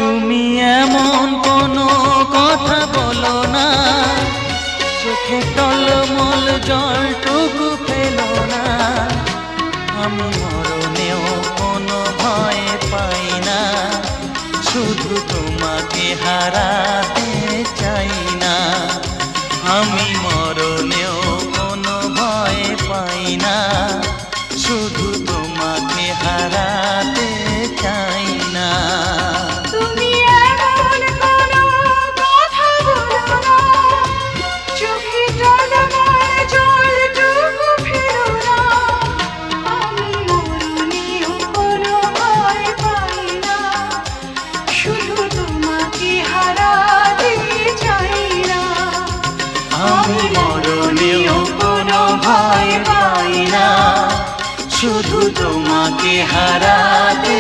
তুমি এমন কোনো কথা বলো না, চোখে টলমল জলটুকু ফেলো না। আমি মরণেও কোনো ভয় পাই না, শুধু তোমাকে হারাতে চাই না। আমি মরণেও কোনো ভয় পাই না, শুধু তোমাকে হারাতে চাই না। আমি মরণেও কোনো ভয় পাই না, শুধু তোমাকে হারাতে